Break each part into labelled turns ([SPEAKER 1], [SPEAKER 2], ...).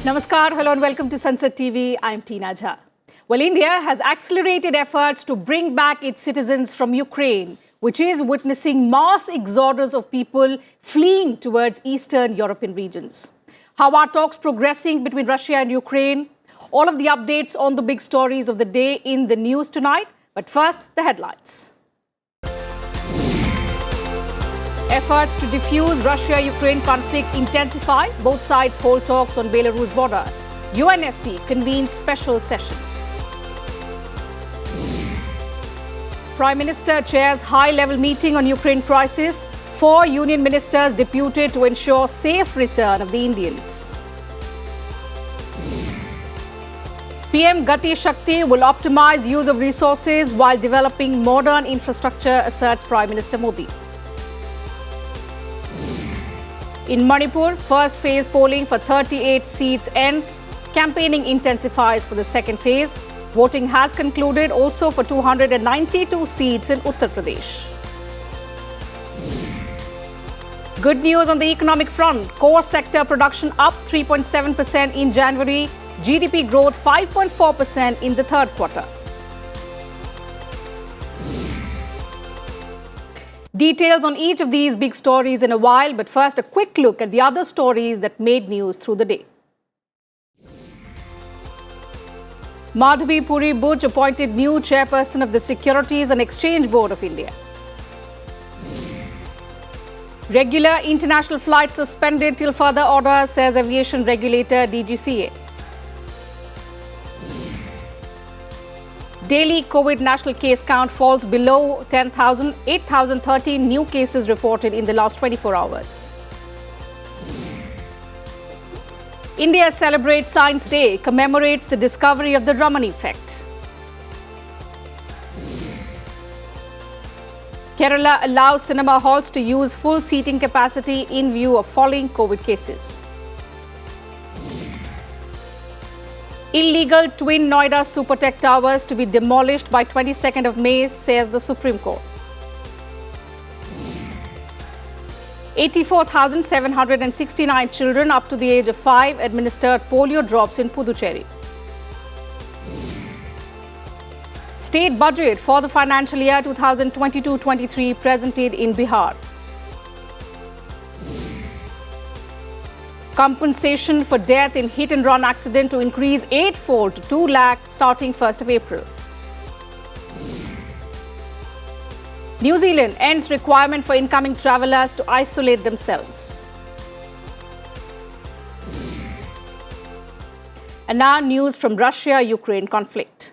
[SPEAKER 1] Namaskar, hello and welcome to Sansad TV. I'm Teena Jha. Well, India has accelerated efforts to bring back its citizens from Ukraine, which is witnessing mass exodus of people fleeing towards Eastern European regions. How are talks progressing between Russia and Ukraine? All of the updates on the big stories of the day in the news tonight. But first, the headlines. Efforts to defuse Russia-Ukraine conflict intensify. Both sides hold talks on Belarus border. UNSC convenes special session. Prime Minister chairs high-level meeting on Ukraine crisis. 4 union ministers deputed to ensure safe return of the Indians. PM Gati Shakti will optimize use of resources while developing modern infrastructure, asserts Prime Minister Modi. In Manipur, first phase polling for 38 seats ends. Campaigning intensifies for the second phase. Voting has concluded also for 292 seats in Uttar Pradesh. Good news on the economic front. Core sector production up 3.7% in January. GDP growth 5.4% in the third quarter. Details on each of these big stories in a while, but first a quick look at the other stories that made news through the day. Madhavi Puri Buch appointed new chairperson of the Securities and Exchange Board of India. Regular international flights suspended till further order, says aviation regulator DGCA. Daily COVID national case count falls below 10,000, 8,013 new cases reported in the last 24 hours. India celebrates Science Day, commemorates the discovery of the Raman effect. Kerala allows cinema halls to use full seating capacity in view of falling COVID cases. Illegal twin Noida Supertech towers to be demolished by 22nd of May, says the Supreme Court. 84,769 children up to the age of 5 administered polio drops in Puducherry. State budget for the financial year 2022-23 presented in Bihar. Compensation for death in hit-and-run accident to increase 8-fold to 2 lakh starting 1st of April. New Zealand ends requirement for incoming travellers to isolate themselves. And now news from Russia-Ukraine conflict.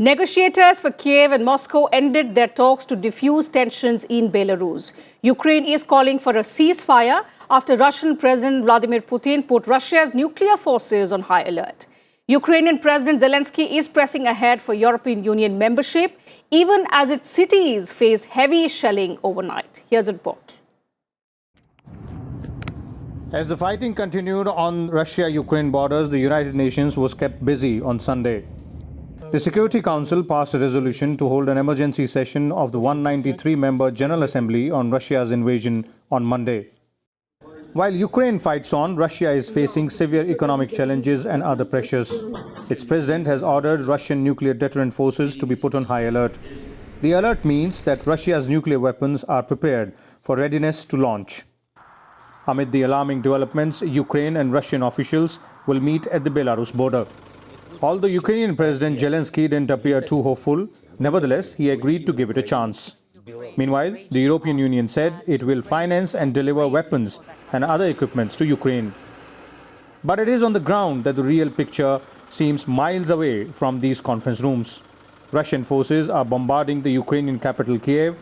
[SPEAKER 1] Negotiators for Kiev and Moscow ended their talks to defuse tensions in Belarus. Ukraine is calling for a ceasefire after Russian President Vladimir Putin put Russia's nuclear forces on high alert. Ukrainian President Zelensky is pressing ahead for European Union membership, even as its cities faced heavy shelling overnight. Here's a report.
[SPEAKER 2] As the fighting continued on Russia-Ukraine borders, the United Nations was kept busy on Sunday. The Security Council passed a resolution to hold an emergency session of the 193-member General Assembly on Russia's invasion on Monday. While Ukraine fights on, Russia is facing severe economic challenges and other pressures. Its president has ordered Russian nuclear deterrent forces to be put on high alert. The alert means that Russia's nuclear weapons are prepared for readiness to launch. Amid the alarming developments, Ukraine and Russian officials will meet at the Belarus border. Although Ukrainian President Zelensky didn't appear too hopeful, nevertheless, he agreed to give it a chance. Meanwhile, the European Union said it will finance and deliver weapons and other equipments to Ukraine. But it is on the ground that the real picture seems miles away from these conference rooms. Russian forces are bombarding the Ukrainian capital Kiev.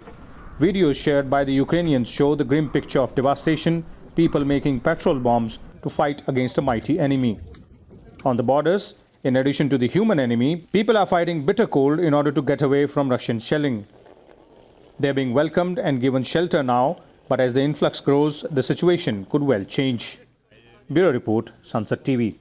[SPEAKER 2] Videos shared by the Ukrainians show the grim picture of devastation, people making petrol bombs to fight against a mighty enemy. On the borders, in addition to the human enemy, people are fighting bitter cold in order to get away from Russian shelling. They are being welcomed and given shelter now, but as the influx grows, the situation could well change. Bureau Report, Sansad TV.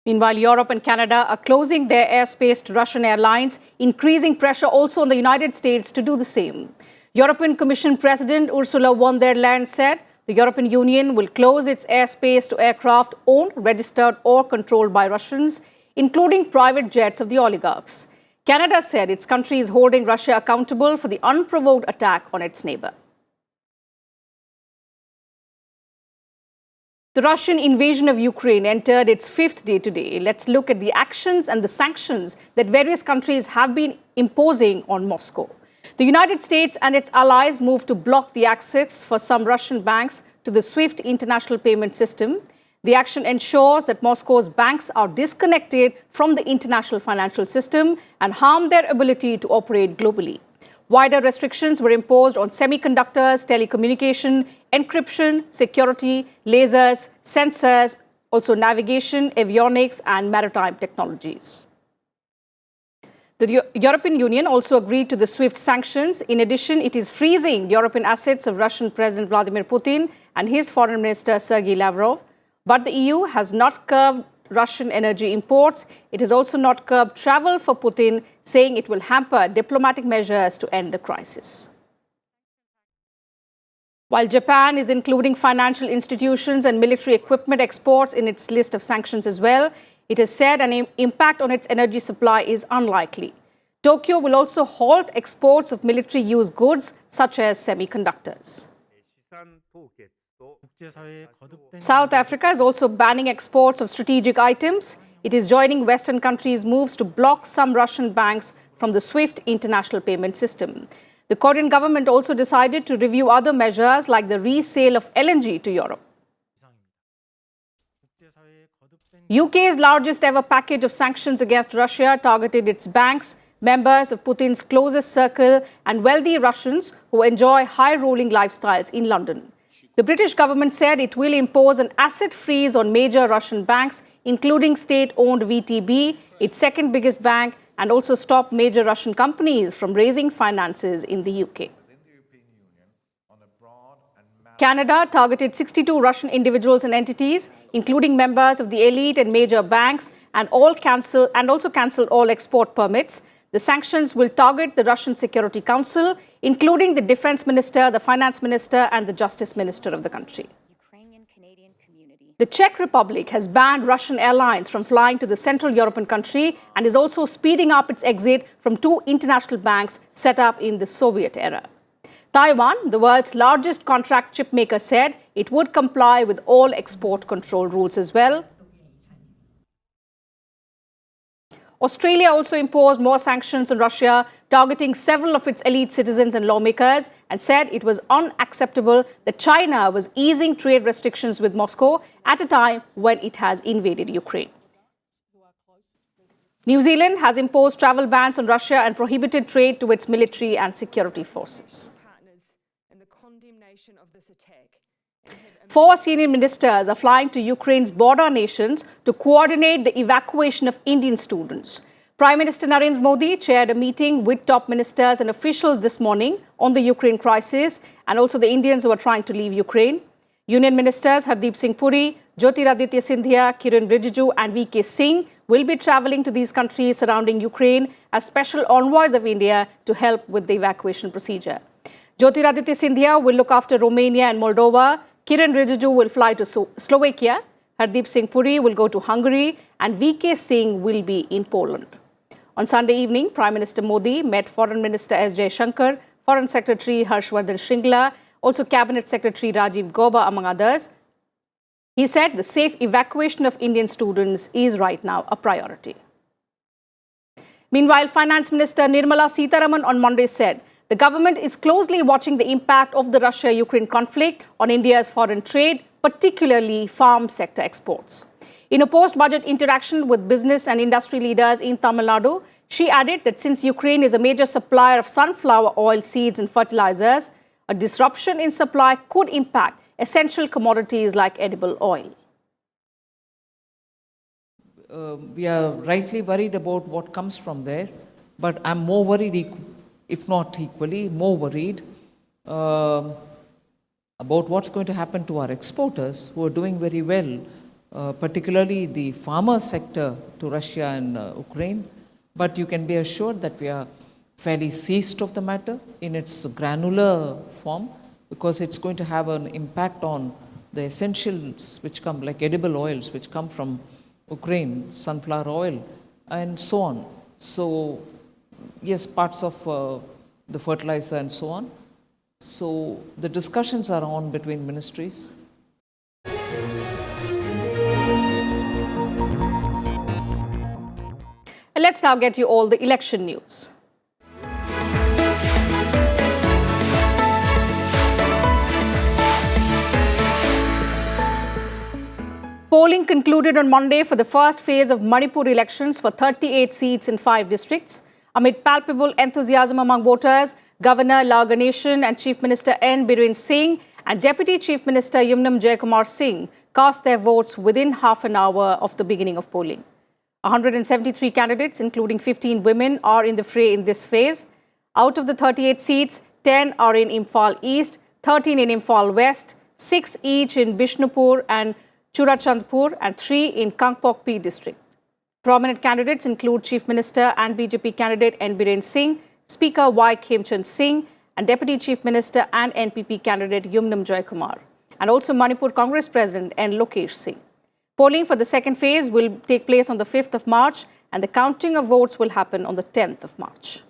[SPEAKER 1] Meanwhile, Europe and Canada are closing their airspace to Russian airlines, increasing pressure also on the United States to do the same. European Commission President Ursula von der Leyen said the European Union will close its airspace to aircraft owned, registered or controlled by Russians, including private jets of the oligarchs. Canada said its country is holding Russia accountable for the unprovoked attack on its neighbor. The Russian invasion of Ukraine entered its fifth day today. Let's look at the actions and the sanctions that various countries have been imposing on Moscow. The United States and its allies moved to block the access for some Russian banks to the SWIFT international payment system. The action ensures that Moscow's banks are disconnected from the international financial system and harm their ability to operate globally. Wider restrictions were imposed on semiconductors, telecommunication, encryption, security, lasers, sensors, also navigation, avionics, and maritime technologies. The European Union also agreed to the SWIFT sanctions. In addition, it is freezing European assets of Russian President Vladimir Putin and his Foreign Minister Sergei Lavrov. But the EU has not curbed Russian energy imports. It has also not curbed travel for Putin, saying it will hamper diplomatic measures to end the crisis. While Japan is including financial institutions and military equipment exports in its list of sanctions as well, it has said an impact on its energy supply is unlikely. Tokyo will also halt exports of military-use goods such as semiconductors. South Africa is also banning exports of strategic items. It is joining Western countries' moves to block some Russian banks from the SWIFT international payment system. The Korean government also decided to review other measures like the resale of LNG to Europe. UK's largest ever package of sanctions against Russia targeted its banks, members of Putin's closest circle, and wealthy Russians who enjoy high-rolling lifestyles in London. The British government said it will impose an asset freeze on major Russian banks, including state-owned VTB, its second biggest bank, and also stop major Russian companies from raising finances in the UK. Canada targeted 62 Russian individuals and entities, including members of the elite and major banks, and also cancelled all export permits. The sanctions will target the Russian Security Council, including the defense minister, the finance minister, and the justice minister of the country. The Czech Republic has banned Russian airlines from flying to the Central European country and is also speeding up its exit from two international banks set up in the Soviet era. Taiwan, the world's largest contract chip maker, said it would comply with all export control rules as well. Australia also imposed more sanctions on Russia, targeting several of its elite citizens and lawmakers, and said it was unacceptable that China was easing trade restrictions with Moscow at a time when it has invaded Ukraine. New Zealand has imposed travel bans on Russia and prohibited trade to its military and security forces. 4 senior ministers are flying to Ukraine's border nations to coordinate the evacuation of Indian students. Prime Minister Narendra Modi chaired a meeting with top ministers and officials this morning on the Ukraine crisis and also the Indians who are trying to leave Ukraine. Union ministers Hardeep Singh Puri, Jyotiraditya Scindia, Kiren Rijiju and VK Singh will be travelling to these countries surrounding Ukraine as special envoys of India to help with the evacuation procedure. Jyotiraditya Scindia will look after Romania and Moldova. Kiren Rijiju will fly to Slovakia. Hardeep Singh Puri will go to Hungary and VK Singh will be in Poland. On Sunday evening, Prime Minister Modi met Foreign Minister S. Jaishankar, Foreign Secretary Harshvardhan Shringla, also Cabinet Secretary Rajiv Gauba, among others. He said the safe evacuation of Indian students is right now a priority. Meanwhile, Finance Minister Nirmala Sitharaman on Monday said the government is closely watching the impact of the Russia-Ukraine conflict on India's foreign trade, particularly farm sector exports. In a post-budget interaction with business and industry leaders in Tamil Nadu, she added that since Ukraine is a major supplier of sunflower oil seeds and fertilizers, a disruption in supply could impact essential commodities like edible oil.
[SPEAKER 3] We are rightly worried about what comes from there, but I'm more worried, if not equally, more worried about what's going to happen to our exporters who are doing very well, particularly the farmer sector to Russia and Ukraine. But you can be assured that we are fairly seized of the matter in its granular form, because it's going to have an impact on the essentials which come, like edible oils, which come from Ukraine, sunflower oil, and so on. So, yes, parts of the fertilizer and so on. So, the discussions are on between ministries.
[SPEAKER 1] And let's now get you all the election news. Polling concluded on Monday for the first phase of Manipur elections for 38 seats in 5 districts. Amid palpable enthusiasm among voters, Governor Lal Ganeshan and Chief Minister N. Biren Singh and Deputy Chief Minister Yumnam Jaikumar Singh cast their votes within half an hour of the beginning of polling. 173 candidates, including 15 women, are in the fray in this phase. Out of the 38 seats, 10 are in Imphal East, 13 in Imphal West, 6 each in Bishnupur and Churachandpur, and 3 in Kangpokpi district. Prominent candidates include Chief Minister and BJP candidate N. Biren Singh, Speaker Y. Khemchand Singh, and Deputy Chief Minister and NPP candidate Yumnam Jaikumar, and also Manipur Congress President N. Lokesh Singh. Polling for the second phase will take place on the 5th of March, and the counting of votes will happen on the 10th of March.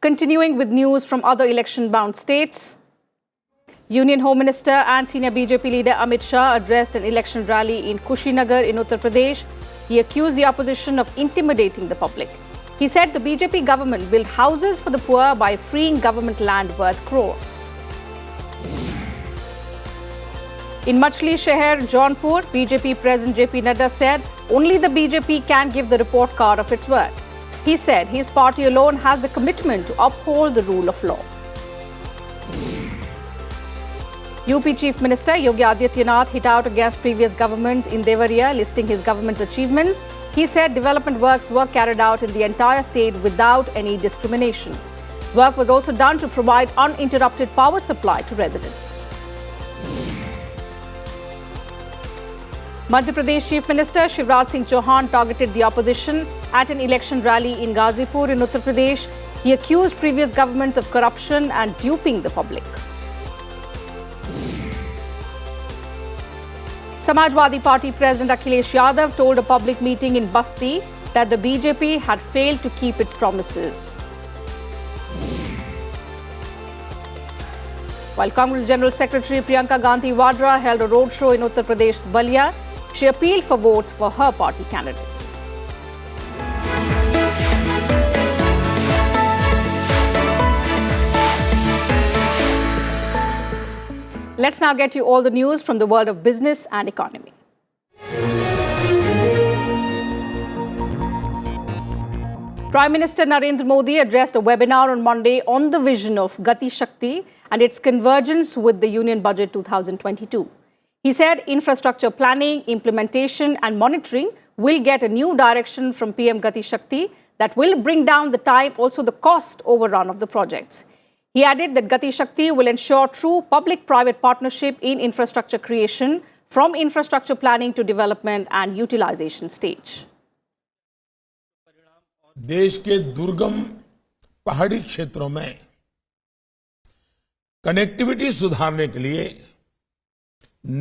[SPEAKER 1] Continuing with news from other election-bound states, Union Home Minister and senior BJP leader Amit Shah addressed an election rally in Kushinagar in Uttar Pradesh. He accused the opposition of intimidating the public. He said the BJP government built houses for the poor by freeing government land worth crores. In Machli Sheher, Jaunpur, BJP President JP Nadda said only the BJP can give the report card of its work. He said his party alone has the commitment to uphold the rule of law. UP Chief Minister Yogi Adityanath hit out against previous governments in Devariya, listing his government's achievements. He said development works were carried out in the entire state without any discrimination. Work was also done to provide uninterrupted power supply to residents. Madhya Pradesh Chief Minister Shivraj Singh Chauhan targeted the opposition at an election rally in Ghazipur in Uttar Pradesh. He accused previous governments of corruption and duping the public. Samajwadi Party President Akhilesh Yadav told a public meeting in Basti that the BJP had failed to keep its promises. While Congress General Secretary Priyanka Gandhi Vadra held a roadshow in Uttar Pradesh's Balia, she appealed for votes for her party candidates. Let's now get you all the news from the world of business and economy. Prime Minister Narendra Modi addressed a webinar on Monday on the vision of Gati Shakti and its convergence with the Union Budget 2022. He said infrastructure planning, implementation and monitoring will get a new direction from PM Gati Shakti that will bring down the time, also the cost overrun of the projects. He added that Gati Shakti will ensure true public-private partnership in infrastructure creation from infrastructure planning to development and utilization stage.
[SPEAKER 4] देश के दुर्गम पहाड़ी क्षेत्रों में connectivity सुधारने के लिए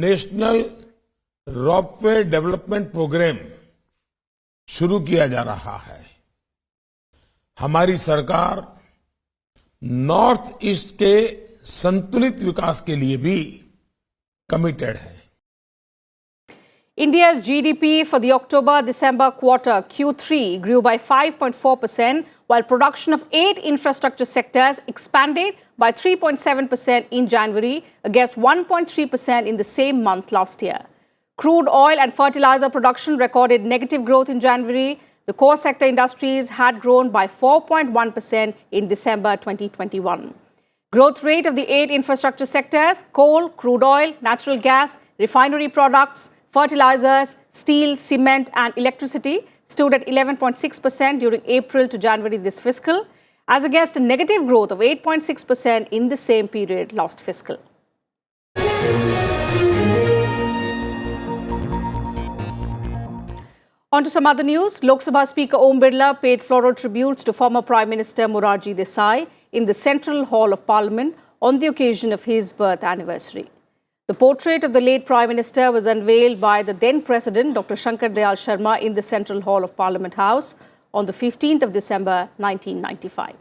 [SPEAKER 4] national ropeway development programme शुरू किया जा रहा है। हमारी सरकार नॉर्थ ईस्ट के संतुलित विकास के लिए भी कमिटेड है।
[SPEAKER 1] India's GDP for the October-December quarter Q3 grew by 5.4%, while production of 8 infrastructure sectors expanded by 3.7% in January against 1.3% in the same month last year. Crude oil and fertilizer production recorded negative growth in January. The core sector industries had grown by 4.1% in December 2021. Growth rate of the 8 infrastructure sectors, coal, crude oil, natural gas, refinery products, fertilizers, steel, cement and electricity stood at 11.6% during April to January this fiscal, as against a negative growth of 8.6% in the same period last fiscal. On to some other news. Lok Sabha Speaker Om Birla paid floral tributes to former Prime Minister Morarji Desai in the Central Hall of Parliament on the occasion of his birth anniversary. The portrait of the late Prime Minister was unveiled by the then President, Dr. Shankar Dayal Sharma, in the Central Hall of Parliament House on the 15th of December 1995.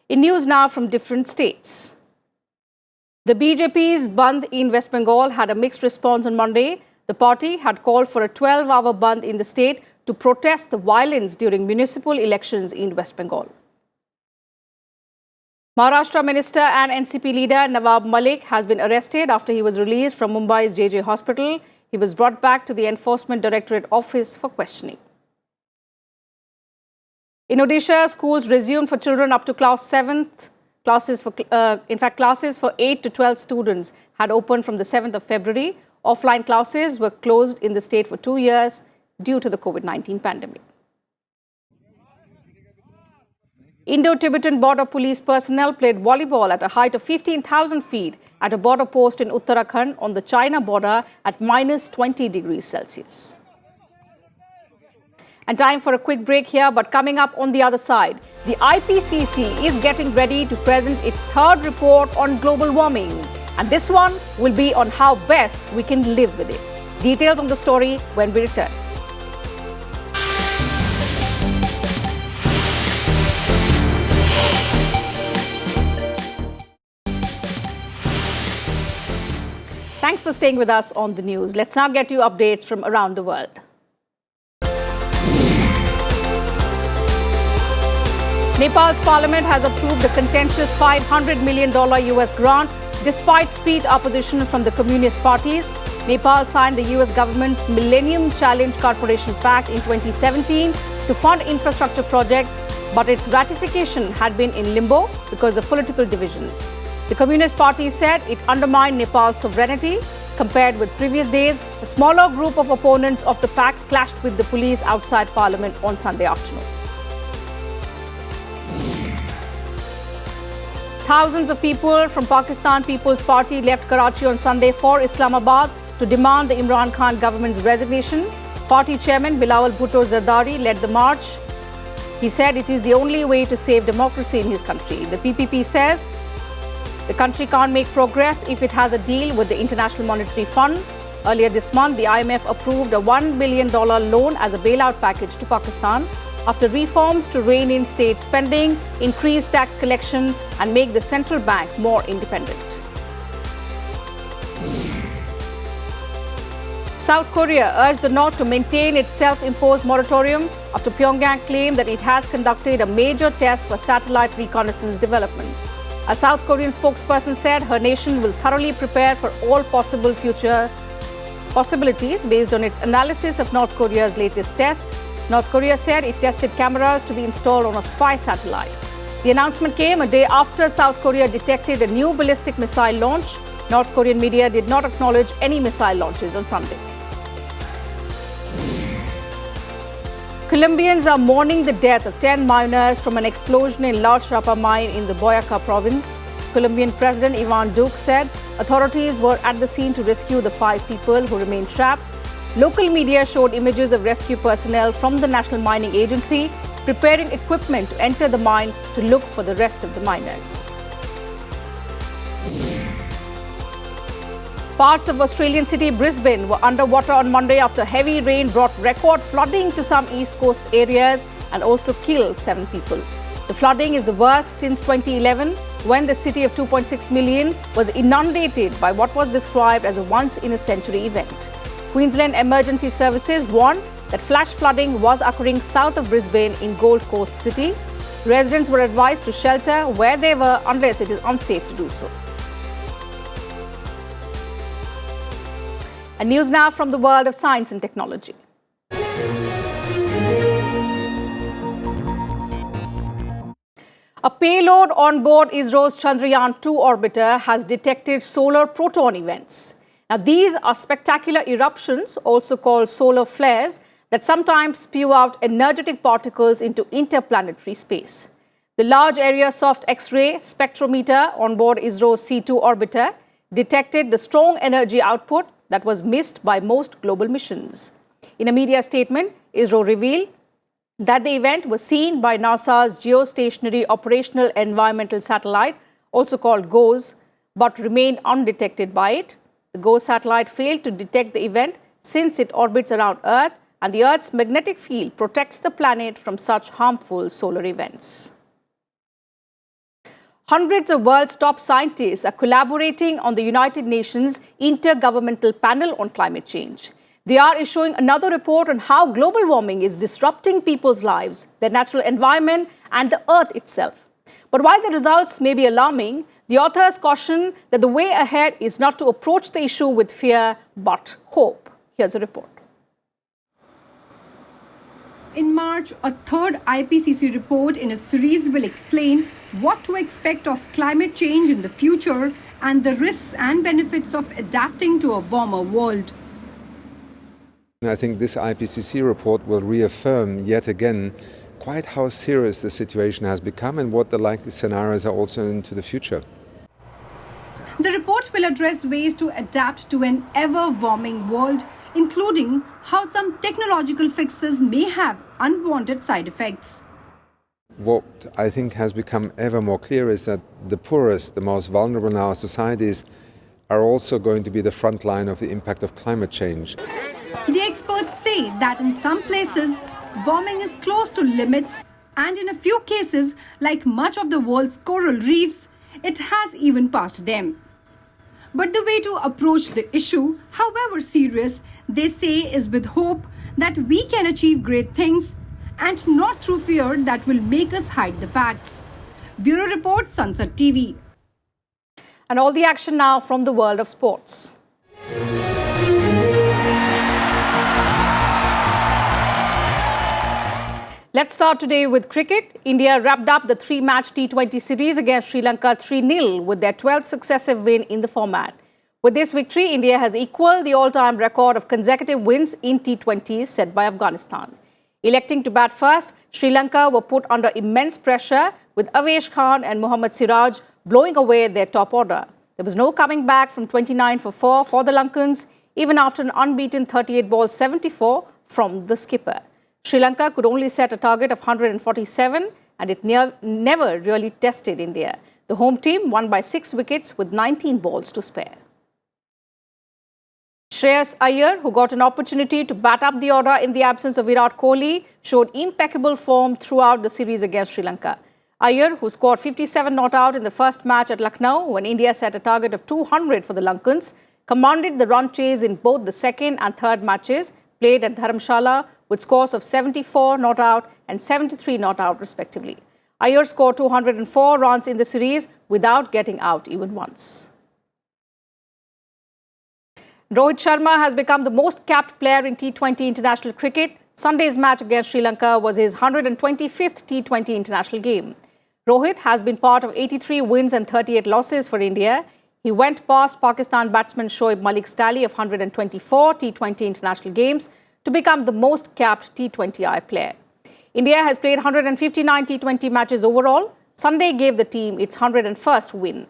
[SPEAKER 1] In news now from different states. The BJP's Bandh in West Bengal had a mixed response on Monday. The party had called for a 12-hour Bandh in the state to protest the violence during municipal elections in West Bengal. Maharashtra Minister and NCP leader Nawab Malik has been arrested after he was released from Mumbai's JJ Hospital. He was brought back to the Enforcement Directorate office for questioning. In Odisha, schools resumed for children up to class 7th. Classes for 8 to 12 students had opened from the 7th of February. Offline classes were closed in the state for 2 years due to the COVID-19 pandemic. Indo-Tibetan border police personnel played volleyball at a height of 15,000 feet at a border post in Uttarakhand on the China border at minus 20 degrees Celsius. And time for a quick break here, but coming up on the other side, the IPCC is getting ready to present its third report on global warming. And this one will be on how best we can live with it. Details on the story when we return. Thanks for staying with us on the news. Let's now get you updates from around the world. Nepal's parliament has approved a contentious $500 million US grant despite street opposition from the communist parties. Nepal signed the US government's Millennium Challenge Corporation Pact in 2017 to fund infrastructure projects, but its ratification had been in limbo because of political divisions. The Communist Party said it undermined Nepal's sovereignty. Compared with previous days, a smaller group of opponents of the pact clashed with the police outside parliament on Sunday afternoon. Thousands of people from Pakistan People's Party left Karachi on Sunday for Islamabad to demand the Imran Khan government's resignation. Party chairman Bilawal Bhutto Zardari led the march. He said it is the only way to save democracy in his country. The PPP says the country can't make progress if it has a deal with the International Monetary Fund. Earlier this month, the IMF approved a $1 billion loan as a bailout package to Pakistan after reforms to rein in state spending, increase tax collection, and make the central bank more independent. South Korea urged the North to maintain its self-imposed moratorium after Pyongyang claimed that it has conducted a major test for satellite reconnaissance development. A South Korean spokesperson said her nation will thoroughly prepare for all possible future possibilities based on its analysis of North Korea's latest test. North Korea said it tested cameras to be installed on a spy satellite. The announcement came a day after South Korea detected a new ballistic missile launch. North Korean media did not acknowledge any missile launches on Sunday. Colombians are mourning the death of 10 miners from an explosion in La Chapa mine in the Boyacá province. Colombian President Iván Duque said authorities were at the scene to rescue the 5 people who remained trapped. Local media showed images of rescue personnel from the National Mining Agency preparing equipment to enter the mine to look for the rest of the miners. Parts of Australian city Brisbane were underwater on Monday after heavy rain brought record flooding to some east coast areas and also killed 7 people. The flooding is the worst since 2011, when the city of 2.6 million was inundated by what was described as a once-in-a-century event. Queensland Emergency Services warned that flash flooding was occurring south of Brisbane in Gold Coast City. Residents were advised to shelter where they were unless it is unsafe to do so. And news now from the world of science and technology. A payload on board ISRO's Chandrayaan-2 orbiter has detected solar proton events. Now, these are spectacular eruptions, also called solar flares, that sometimes spew out energetic particles into interplanetary space. The Large Area Soft X-ray spectrometer on board ISRO's C2 orbiter detected the strong energy output that was missed by most global missions. In a media statement, ISRO revealed that the event was seen by NASA's Geostationary Operational Environmental Satellite, also called GOES, but remained undetected by it. The GOES satellite failed to detect the event since it orbits around Earth, and the Earth's magnetic field protects the planet from such harmful solar events. Hundreds of world's top scientists are collaborating on the United Nations Intergovernmental Panel on Climate Change. They are issuing another report on how global warming is disrupting people's lives, their natural environment, and the Earth itself. But while the results may be alarming, the authors caution that the way ahead is not to approach the issue with fear, but hope. Here's a report.
[SPEAKER 5] In March, a third IPCC report in a series will explain what to expect of climate change in the future and the risks and benefits of adapting to a warmer world.
[SPEAKER 6] I think this IPCC report will reaffirm yet again quite how serious the situation has become and what the likely scenarios are also into the future.
[SPEAKER 5] The report will address ways to adapt to an ever-warming world, including how some technological fixes may have unwanted side effects.
[SPEAKER 6] What I think has become ever more clear is that the poorest, the most vulnerable in our societies are also going to be the front line of the impact of climate change.
[SPEAKER 5] The experts say that in some places, warming is close to limits, and in a few cases, like much of the world's coral reefs, it has even passed them. But the way to approach the issue, however serious, they say is with hope that we can achieve great things and not through fear that will make us hide the facts. Bureau Report, Sansad TV.
[SPEAKER 1] And all the action now from the world of sports. Let's start today with cricket. India wrapped up the three-match T20 series against Sri Lanka 3-0 with their 12th successive win in the format. With this victory, India has equalled the all-time record of consecutive wins in T20s set by Afghanistan. Electing to bat first, Sri Lanka were put under immense pressure with Avesh Khan and Mohammad Siraj blowing away their top order. There was no coming back from 29 for 4 for the Lankans, even after an unbeaten 38 ball 74 from the skipper. Sri Lanka could only set a target of 147 and it never really tested India. The home team won by 6 wickets with 19 balls to spare. Shreyas Iyer, who got an opportunity to bat up the order in the absence of Virat Kohli, showed impeccable form throughout the series against Sri Lanka. Iyer, who scored 57 not out in the first match at Lucknow when India set a target of 200 for the Lankans, commanded the run chase in both the second and third matches played at Dharamshala with scores of 74 not out and 73 not out respectively. Iyer scored 204 runs in the series without getting out even once. Rohit Sharma has become the most capped player in T20 international cricket. Sunday's match against Sri Lanka was his 125th T20 international game. Rohit has been part of 83 wins and 38 losses for India. He went past Pakistan batsman Shoaib Malik's tally of 124 T20 international games to become the most capped T20I player. India has played 159 T20 matches overall. Sunday gave the team its 101st win.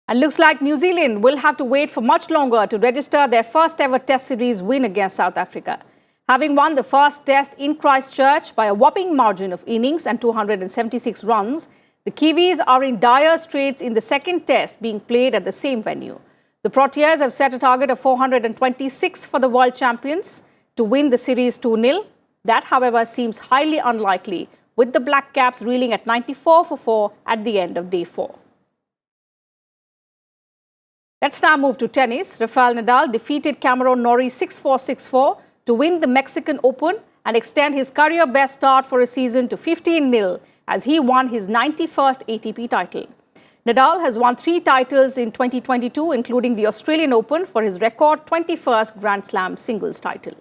[SPEAKER 1] And looks like New Zealand will have to wait for much longer to register their first ever Test series win against South Africa. Having won the first Test in Christchurch by a whopping margin of innings and 276 runs, the Kiwis are in dire straits in the second Test being played at the same venue. The Proteas have set a target of 426 for the world champions to win the series 2-0. That, however, seems highly unlikely, with the Black Caps reeling at 94 for 4 at the end of day 4. Let's now move to tennis. Rafael Nadal defeated Cameron Norrie 6-4, 6-4 to win the Mexican Open and extend his career best start for a season to 15-0 as he won his 91st ATP title. Nadal has won 3 titles in 2022, including the Australian Open for his record 21st Grand Slam singles title.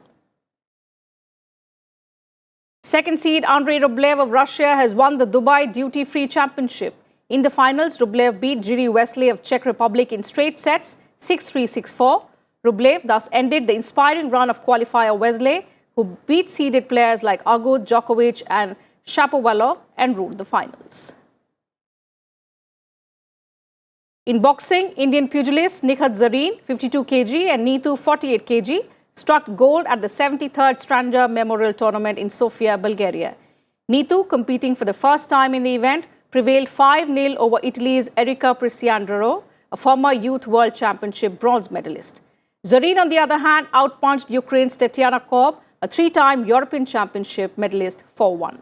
[SPEAKER 1] Second seed Andrei Rublev of Russia has won the Dubai Duty Free Championship. In the finals, Rublev beat Jiri Wesley of Czech Republic in straight sets, 6-3, 6-4. Rublev thus ended the inspiring run of qualifier Wesley, who beat seeded players like Agut, Djokovic and Shapovalov and ruled the finals. In boxing, Indian pugilist Nikhat Zareen, 52 kg, and Neetu, 48 kg, struck gold at the 73rd Stranja Memorial Tournament in Sofia, Bulgaria. Neetu, competing for the first time in the event, prevailed 5-0 over Italy's Erika Prisiandro, a former Youth World Championship bronze medalist. Zareen, on the other hand, outpunched Ukraine's Tetiana Korb, a 3-time European Championship medalist, 4-1.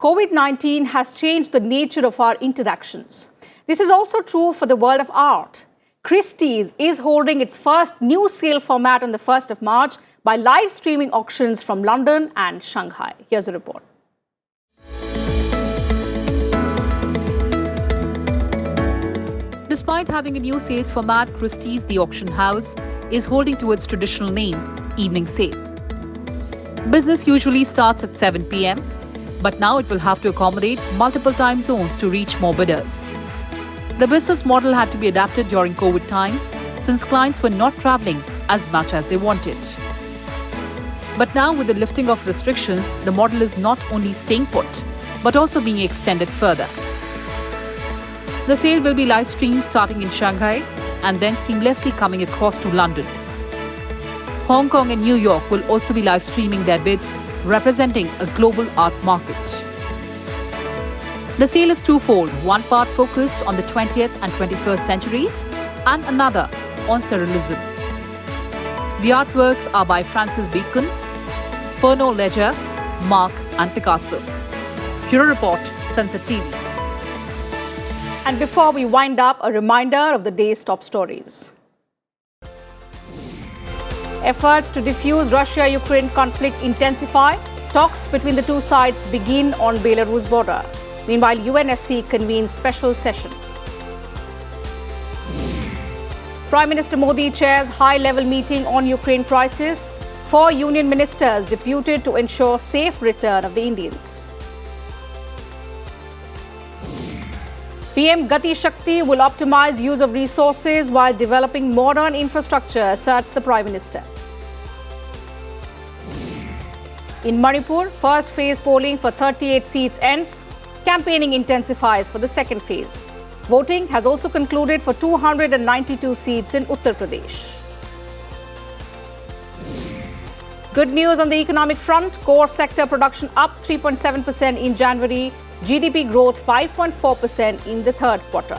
[SPEAKER 1] COVID-19 has changed the nature of our interactions. This is also true for the world of art. Christie's is holding its first new sale format on the 1st of March by live streaming auctions from London and Shanghai. Here's a report.
[SPEAKER 7] Despite having a new sales format, Christie's, the auction house, is holding to its traditional name, Evening Sale. Business usually starts at 7 p.m, but now it will have to accommodate multiple time zones to reach more bidders. The business model had to be adapted during COVID times since clients were not traveling as much as they wanted. But now, with the lifting of restrictions, the model is not only staying put, but also being extended further. The sale will be live streamed starting in Shanghai and then seamlessly coming across to London. Hong Kong and New York will also be live streaming their bids, representing a global art market. The sale is twofold, one part focused on the 20th and 21st centuries and another on surrealism. The artworks are by Francis Bacon, Fernand Léger, Mark and Picasso. Bureau Report, Sansad TV.
[SPEAKER 1] And before we wind up, a reminder of the day's top stories. Efforts to defuse Russia-Ukraine conflict intensify. Talks between the two sides begin on Belarus border. Meanwhile, UNSC convenes special session. Prime Minister Modi chairs high-level meeting on Ukraine crisis. 4 union ministers deputed to ensure safe return of the Indians. PM Gati Shakti will optimize use of resources while developing modern infrastructure, asserts the Prime Minister. In Manipur, first phase polling for 38 seats ends. Campaigning intensifies for the second phase. Voting has also concluded for 292 seats in Uttar Pradesh. Good news on the economic front. Core sector production up 3.7% in January. GDP growth 5.4% in the third quarter.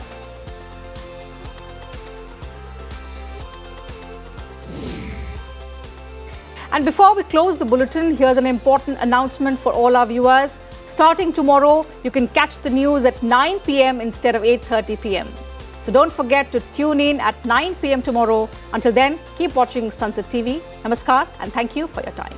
[SPEAKER 1] And before we close the bulletin, here's an important announcement for all our viewers. Starting tomorrow, you can catch the news at 9 p.m. instead of 8:30 p.m. So don't forget to tune in at 9 p.m. tomorrow. Until then, keep watching Sansad TV. Namaskar and thank you for your time.